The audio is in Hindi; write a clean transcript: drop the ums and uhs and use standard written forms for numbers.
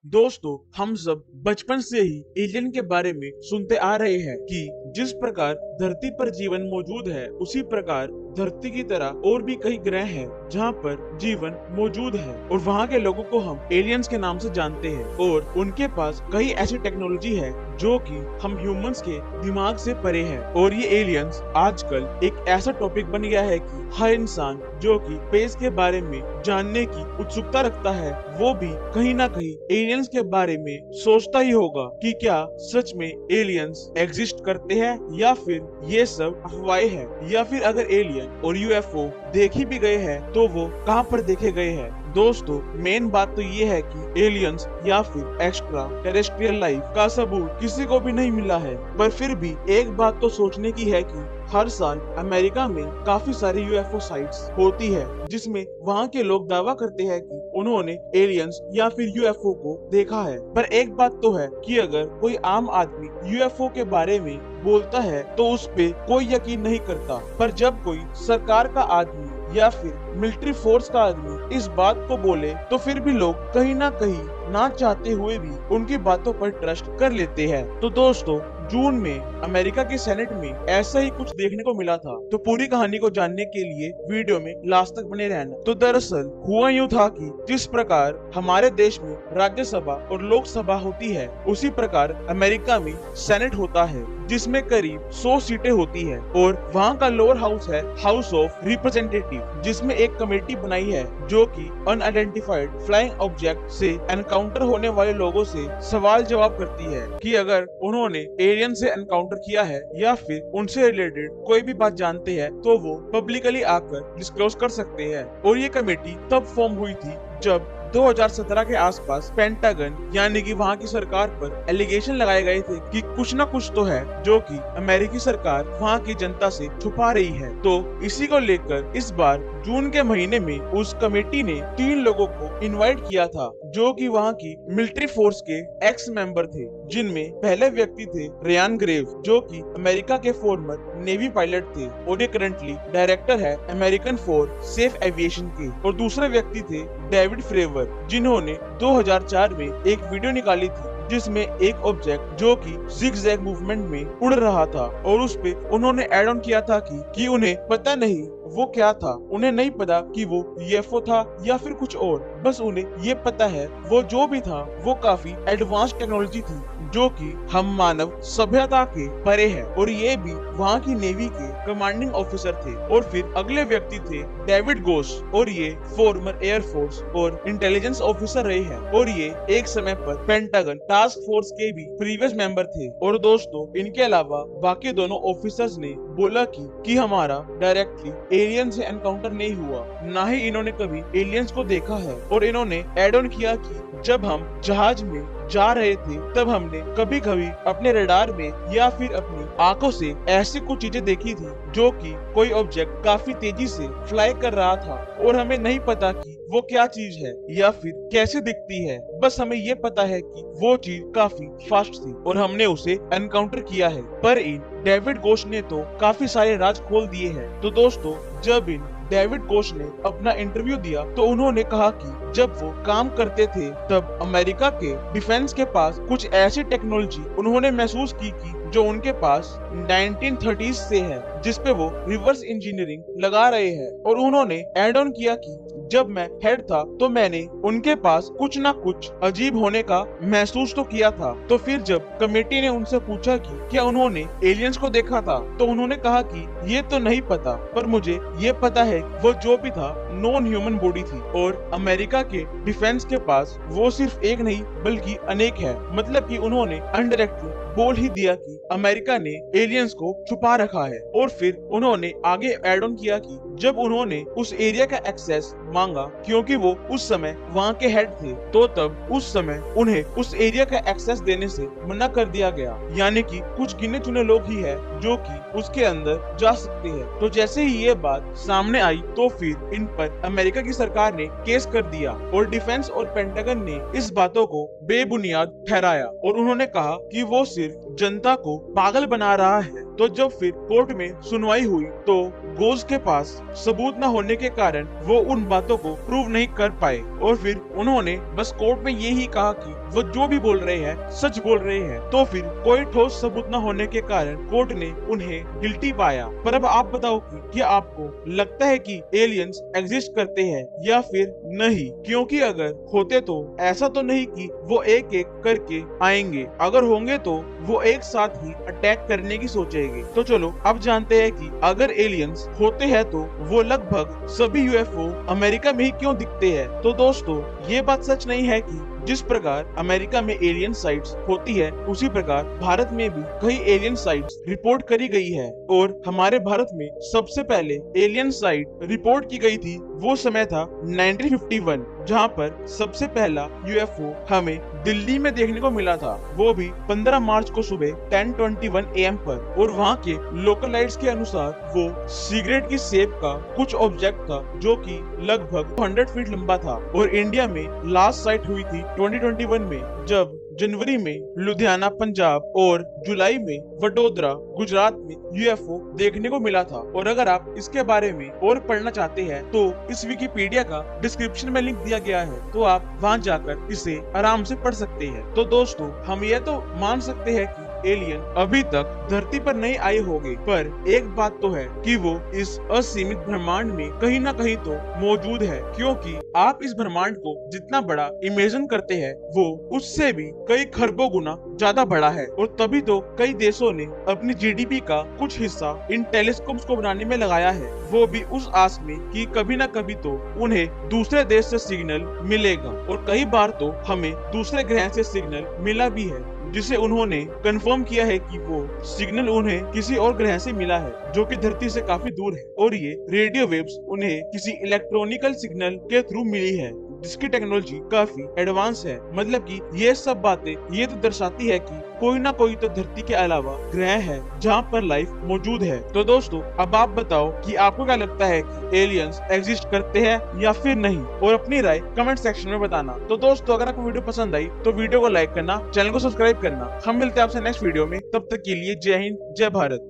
दोस्तों, हम सब बचपन से ही एलियन के बारे में सुनते आ रहे हैं कि जिस प्रकार धरती पर जीवन मौजूद है, उसी प्रकार धरती की तरह और भी कई ग्रह हैं जहां पर जीवन मौजूद है और वहां के लोगों को हम एलियंस के नाम से जानते हैं और उनके पास कई ऐसी टेक्नोलॉजी है जो कि हम ह्यूमंस के दिमाग से परे है। और ये एलियंस आजकल एक ऐसा टॉपिक बन गया है कि हर इंसान जो कि स्पेस के बारे में जानने की उत्सुकता रखता है, वो भी कहीं ना कहीं एलियंस के बारे में सोचता ही होगा कि क्या सच में एलियंस एग्जिस्ट करते हैं या फिर ये सब अफवाहें हैं, या फिर अगर एलियन और यूएफओ देखे भी गए हैं तो वो कहां पर देखे गए हैं। दोस्तों, मेन बात तो ये है कि एलियंस या फिर एक्स्ट्रा टेरेस्ट्रियल लाइफ का सबूत किसी को भी नहीं मिला है, पर फिर भी एक बात तो सोचने की है कि हर साल अमेरिका में काफी सारी यूएफओ साइट्स होती है जिसमें वहाँ के लोग दावा करते हैं कि उन्होंने एलियंस या फिर यूएफओ को देखा है। पर एक बात तो है कि अगर कोई आम आदमी यूएफओ के बारे में बोलता है तो उस पे कोई यकीन नहीं करता, पर जब कोई सरकार का आदमी या फिर मिलिट्री फोर्स का आदमी इस बात को बोले तो फिर भी लोग कहीं ना कहीं ना चाहते हुए भी उनकी बातों पर ट्रस्ट कर लेते हैं। तो दोस्तों, जून में अमेरिका के सेनेट में ऐसा ही कुछ देखने को मिला था, तो पूरी कहानी को जानने के लिए वीडियो में लास्ट तक बने रहना। तो दरअसल हुआ यूँ था कि जिस प्रकार हमारे देश में राज्यसभा और लोकसभा होती है, उसी प्रकार अमेरिका में सेनेट होता है जिसमें करीब 100 सीटें होती है और वहाँ का लोअर हाउस है हाउस ऑफ रिप्रेजेंटेटिव, जिसमें एक कमेटी बनाई है जो कि अनआइडेंटिफाइड फ्लाइंग ऑब्जेक्ट से एनकाउंटर होने वाले लोगों से सवाल जवाब करती है कि अगर उन्होंने एलियन से एनकाउंटर किया है या फिर उनसे रिलेटेड कोई भी बात जानते हैं तो वो पब्लिकली आकर डिस्क्लोज कर सकते हैं। और ये कमेटी तब फॉर्म हुई थी जब 2017 के आसपास पेंटागन यानी कि वहाँ की सरकार पर एलिगेशन लगाए गए थे कि कुछ न कुछ तो है जो कि अमेरिकी सरकार वहाँ की जनता से छुपा रही है। तो इसी को लेकर इस बार जून के महीने में उस कमेटी ने 3 लोगों को इनवाइट किया था जो कि वहाँ की मिलिट्री फोर्स के एक्स मेंबर थे, जिनमें पहले व्यक्ति थे रेयान ग्रेव जो कि अमेरिका के फॉर्मर नेवी पायलट थे और ये करंटली डायरेक्टर है अमेरिकन फॉर सेफ एविएशन के। और दूसरे व्यक्ति थे डेविड फ्रेवर जिन्होंने 2004 में एक वीडियो निकाली थी जिसमें एक ऑब्जेक्ट जो कि जिगजैग मूवमेंट में उड़ रहा था और उस पे उन्होंने ऐड ऑन किया था कि उन्हें पता नहीं वो क्या था, उन्हें नहीं पता कि वो यूएफओ था या फिर कुछ और, बस उन्हें ये पता है वो जो भी था वो काफी एडवांस टेक्नोलॉजी थी जो कि हम मानव सभ्यता के परे है। और ये भी वहाँ की नेवी के कमांडिंग ऑफिसर थे। और फिर अगले व्यक्ति थे डेविड गोस और ये फॉर्मर एयरफोर्स और इंटेलिजेंस ऑफिसर रहे हैं और ये एक समय पर पेंटागन टास्क फोर्स के भी प्रीवियस मेंबर थे। और दोस्तों, इनके अलावा बाकी दोनों ऑफिसर्स ने बोला कि हमारा डायरेक्टली एलियन से एनकाउंटर नहीं हुआ, ना ही इन्होंने कभी एलियंस को देखा है। और इन्होंने एड ऑन किया कि जब हम जहाज में जा रहे थे तब हमने कभी कभी अपने रडार में या फिर अपनी आंखों से ऐसी कुछ चीजें देखी थी जो कि कोई ऑब्जेक्ट काफी तेजी से फ्लाई कर रहा था और हमें नहीं पता कि वो क्या चीज है या फिर कैसे दिखती है, बस हमें ये पता है कि वो चीज काफी फास्ट थी और हमने उसे एनकाउंटर किया है। पर इन डेविड गोश ने तो काफी सारे राज खोल दिए हैं। तो दोस्तों, जब इन डेविड गोश ने अपना इंटरव्यू दिया तो उन्होंने कहा कि जब वो काम करते थे तब अमेरिका के डिफेंस के पास कुछ ऐसी टेक्नोलॉजी उन्होंने महसूस की जो उनके पास 1930s से है, जिसपे वो रिवर्स इंजीनियरिंग लगा रहे हैं। और उन्होंने एड ऑन किया कि जब मैं हेड था तो मैंने उनके पास कुछ ना कुछ अजीब होने का महसूस तो किया था। तो फिर जब कमेटी ने उनसे पूछा कि क्या उन्होंने एलियंस को देखा था तो उन्होंने कहा कि ये तो नहीं पता, पर मुझे ये पता है वो जो भी था नॉन ह्यूमन बॉडी थी और अमेरिका के डिफेंस के पास वो सिर्फ एक नहीं बल्कि अनेक है। मतलब कि उन्होंने इनडायरेक्टली बोल ही दिया कि अमेरिका ने एलियंस को छुपा रखा है। और फिर उन्होंने आगे एड ऑन किया कि जब उन्होंने उस एरिया का एक्सेस मांगा क्योंकि वो उस समय वहाँ के हेड थे, तो तब उस समय उन्हें उस एरिया का एक्सेस देने से मना कर दिया गया, यानी कि कुछ गिने चुने लोग ही है जो कि उसके अंदर जा सकते हैं। तो जैसे ही ये बात सामने आई तो फिर इन पर अमेरिका की सरकार ने केस कर दिया और डिफेंस और पेंटागन ने इस बातों को बेबुनियाद ठहराया और उन्होंने कहा कि वो सिर्फ जनता को पागल बना रहा है। तो जब फिर कोर्ट में सुनवाई हुई तो गोज के पास सबूत न होने के कारण वो उन बातों को प्रूव नहीं कर पाए और फिर उन्होंने बस कोर्ट में ये ही कहा कि वो जो भी बोल रहे हैं सच बोल रहे हैं, तो फिर कोई ठोस सबूत न होने के कारण कोर्ट ने उन्हें गिल्टी पाया। पर अब आप बताओ कि क्या आपको लगता है कि एलियंस एग्जिस्ट करते हैं या फिर नहीं? क्योंकि अगर होते तो ऐसा तो नहीं कि वो एक एक करके आएंगे, अगर होंगे तो वो एक साथ ही अटैक करने की सोचेंगे। तो चलो अब जानते हैं कि अगर एलियंस होते हैं तो वो लगभग सभी यूएफओ अमेरिका में ही क्यों दिखते हैं। तो दोस्तों ये बात सच नहीं है कि जिस प्रकार अमेरिका में एलियन साइट्स होती है उसी प्रकार भारत में भी कई एलियन साइट्स रिपोर्ट करी गई है। और हमारे भारत में सबसे पहले एलियन साइट रिपोर्ट की गई थी वो समय था 1951, जहां पर सबसे पहला यूएफओ हमें दिल्ली में देखने को मिला था, वो भी 15 मार्च को सुबह 10:21 AM पर। और वहां के लोकल लाइट्स के अनुसार वो सिगरेट की शेप का कुछ ऑब्जेक्ट था जो कि लगभग 100 फीट लंबा था। और इंडिया में लास्ट साइट हुई थी 2021 में, जब जनवरी में लुधियाना पंजाब और जुलाई में वडोदरा गुजरात में यूएफओ देखने को मिला था। और अगर आप इसके बारे में और पढ़ना चाहते हैं तो इस विकिपीडिया का डिस्क्रिप्शन में लिंक दिया गया है, तो आप वहां जाकर इसे आराम से पढ़ सकते हैं। तो दोस्तों हम ये तो मान सकते हैं कि एलियन अभी तक धरती पर नहीं आए होंगे, पर एक बात तो है कि वो इस असीमित ब्रह्मांड में कहीं ना कहीं तो मौजूद है, क्योंकि आप इस ब्रह्मांड को जितना बड़ा इमेजिन करते हैं वो उससे भी कई खरबों गुना ज्यादा बड़ा है। और तभी तो कई देशों ने अपनी जीडीपी का कुछ हिस्सा इन टेलीस्कोप्स को बनाने में लगाया है, वो भी उस आस में कि कभी ना कभी तो उन्हें दूसरे देश से सिग्नल मिलेगा। और कई बार तो हमें दूसरे ग्रह से सिग्नल मिला भी है, जिसे उन्होंने कंफर्म किया है कि वो सिग्नल उन्हें किसी और ग्रह से मिला है जो कि धरती से काफी दूर है। और ये रेडियो वेव्स उन्हें किसी इलेक्ट्रॉनिकल सिग्नल के थ्रू मिली है, जिसकी टेक्नोलॉजी काफी एडवांस है। मतलब कि ये सब बातें ये तो दर्शाती है कि कोई ना कोई तो धरती के अलावा ग्रह है जहाँ पर लाइफ मौजूद है। तो दोस्तों अब आप बताओ कि आपको क्या लगता है कि एलियंस एग्जिस्ट करते हैं या फिर नहीं, और अपनी राय कमेंट सेक्शन में बताना। तो दोस्तों अगर आपको वीडियो पसंद आई तो वीडियो को लाइक करना, चैनल को सब्सक्राइब करना। हम मिलते हैं आपसे नेक्स्ट वीडियो में, तब तक के लिए जय हिंद जय भारत।